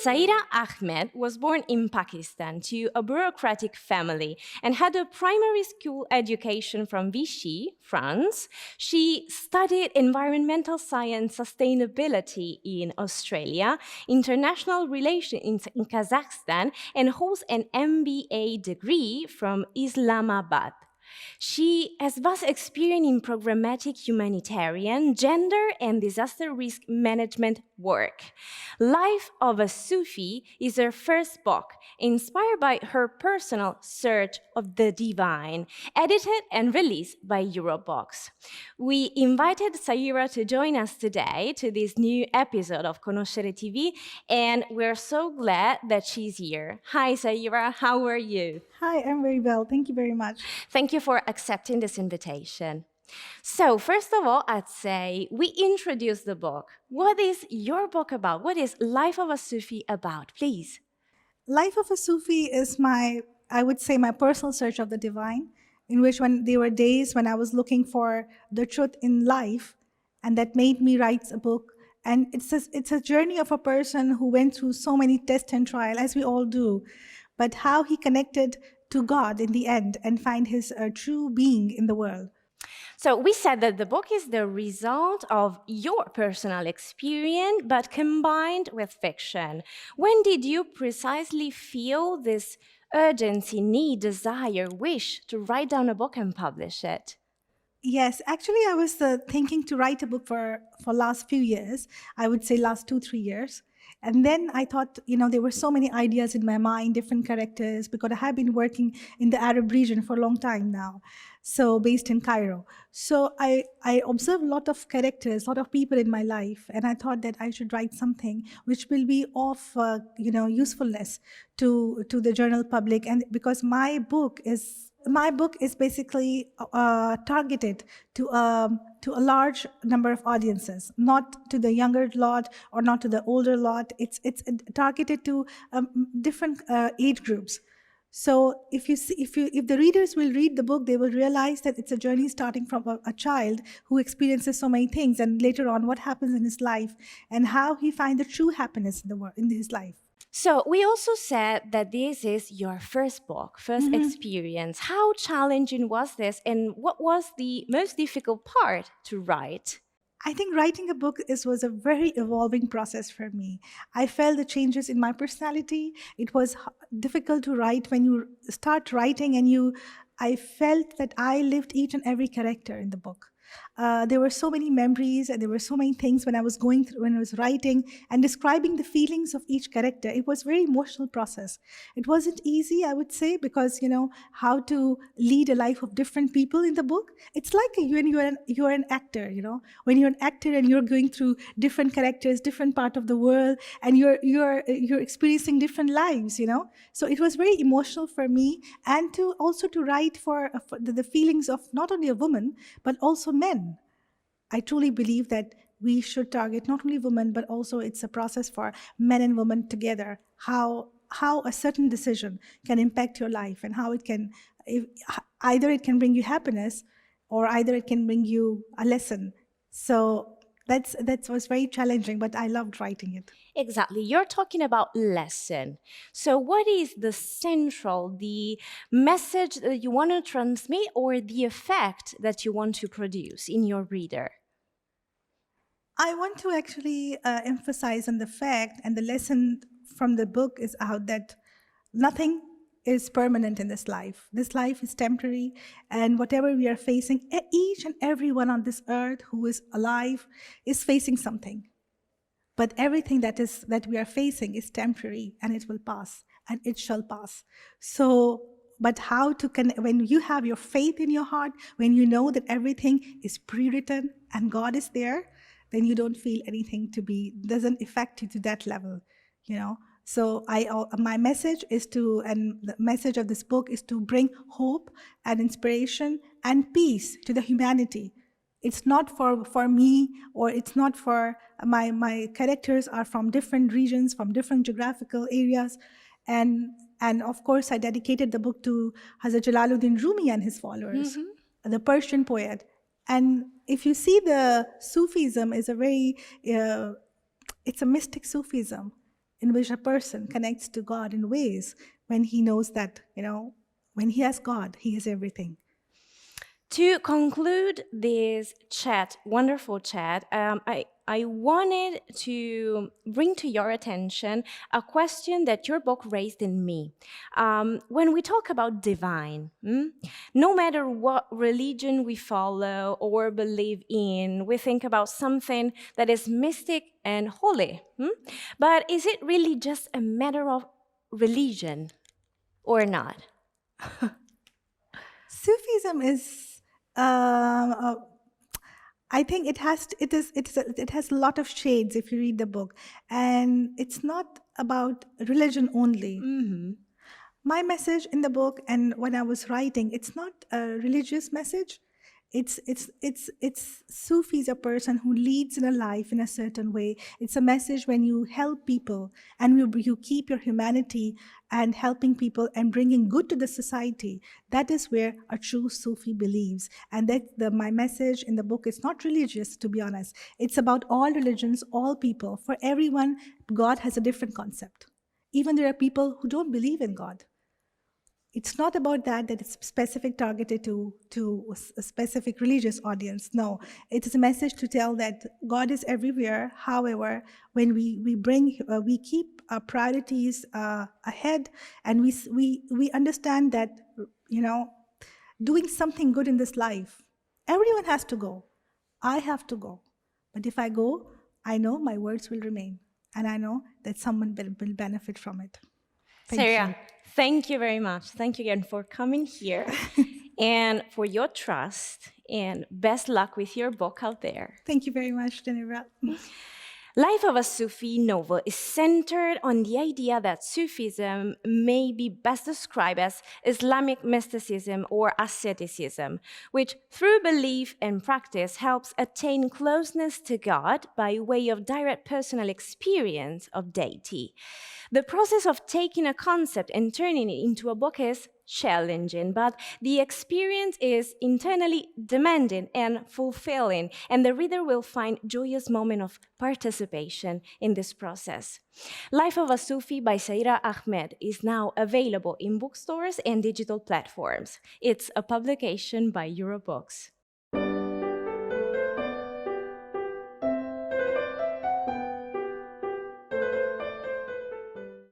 Saira Ahmed was born in Pakistan to a bureaucratic family and had a primary school education from Vichy, France. She studied environmental science sustainability in Australia, international relations in Kazakhstan, and holds an MBA degree from Islamabad. She has vast experience in programmatic humanitarian, gender, and disaster risk management work. Life of a Sufi is her first book, inspired by her personal search of the divine, edited and released by Eurobox. We invited Saira to join us today to this new episode of Conoscere TV, and we're so glad that she's here. Hi, Saira, how are you? Hi, I'm very well. Thank you very much. Thank you for accepting this invitation. So, first of all, I'd say we introduce the book. What is your book about? What is Life of a Sufi about, please? Life of a Sufi is I would say, my personal search of the divine, in which when there were days when I was looking for the truth in life, and that made me write a book. And it's a journey of a person who went through so many tests and trials, as we all do, but how he connected to God in the end and find his true being in the world. So, we said that the book is the result of your personal experience, but combined with fiction. When did you precisely feel this urgency, need, desire, wish to write down a book and publish it? Yes, actually, I was thinking to write a book for last few years. I would say last 2-3 years. And then I thought, there were so many ideas in my mind, different characters, because I have been working in the Arab region for a long time now, so based in Cairo. So I observed a lot of characters, a lot of people in my life, and I thought that I should write something which will be of, usefulness to the general public. And because my book is basically targeted to a large number of audiences, not to the younger lot or not to the older lot. It's targeted to different age groups. So if the readers will read the book, they will realize that it's a journey starting from a child who experiences so many things, and later on what happens in his life and how he finds the true happiness in his life. So, we also said that this is your first book, first experience. How challenging was this, and what was the most difficult part to write? I think writing a book was a very evolving process for me. I felt the changes in my personality. It was difficult to write when you start writing, and I felt that I lived each and every character in the book. There were so many memories, and there were so many things when I was going through, when I was writing and describing the feelings of each character. It was a very emotional process. It wasn't easy, I would say, because how to lead a life of different people in the book. It's like when you're an actor. When you're an actor and you're going through different characters, different part of the world, and you're experiencing different lives. So it was very emotional for me, and to write for the feelings of not only a woman but also men. I truly believe that we should target not only women, but also it's a process for men and women together. How a certain decision can impact your life, and how either it can bring you happiness, or either it can bring you a lesson. So that was very challenging, but I loved writing it. Exactly. You're talking about lesson. So what is the message that you want to transmit, or the effect that you want to produce in your reader? I want to actually emphasize on the fact, and the lesson from the book is out that nothing is permanent in this life. This life is temporary, and whatever we are facing, each and everyone on this earth who is alive is facing something. But everything that we are facing is temporary, and it will pass, and it shall pass. So, but how to when you have your faith in your heart, when you know that everything is pre-written and God is there, then you don't feel anything doesn't affect you to that level, So my message is and the message of this book is to bring hope and inspiration and peace to the humanity. It's not for me, or it's not for my characters are from different regions, from different geographical areas. And of course, I dedicated the book to Hazrat Jalaluddin Rumi and his followers, the Persian poet. And if you see, the Sufism is it's a mystic Sufism. in which a person connects to God in ways when he knows that, when he has God, he has everything. To conclude this chat, wonderful chat, I wanted to bring to your attention a question that your book raised in me. When we talk about divine, no matter what religion we follow or believe in, we think about something that is mystic and holy. But is it really just a matter of religion or not? Sufism is, I think it has a lot of shades if you read the book, and it's not about religion only. My message in the book and when I was writing, it's not a religious message. It's Sufi is a person who leads in a life in a certain way. It's a message when you help people and you keep your humanity and helping people and bringing good to the society. That is where a true Sufi believes. And my message in the book is not religious, to be honest. It's about all religions, all people. For everyone, God has a different concept. Even there are people who don't believe in God. It's not about that it's specific targeted to a specific religious audience. No, it is a message to tell that God is everywhere. However, when we keep our priorities ahead, and we understand that, doing something good in this life, everyone has to go. I have to go. But if I go, I know my words will remain. And I know that someone will benefit from it. Saira, thank you very much. Thank you again for coming here and for your trust, and best luck with your book out there. Thank you very much, Geneva. Life of a Sufi novel is centered on the idea that Sufism may be best described as Islamic mysticism or asceticism, which through belief and practice helps attain closeness to God by way of direct personal experience of deity. The process of taking a concept and turning it into a book is challenging, but the experience is internally demanding and fulfilling, and the reader will find joyous moment of participation in this process. Life of a Sufi by Saira Ahmed is now available in bookstores and digital platforms. It's a publication by Eurobooks.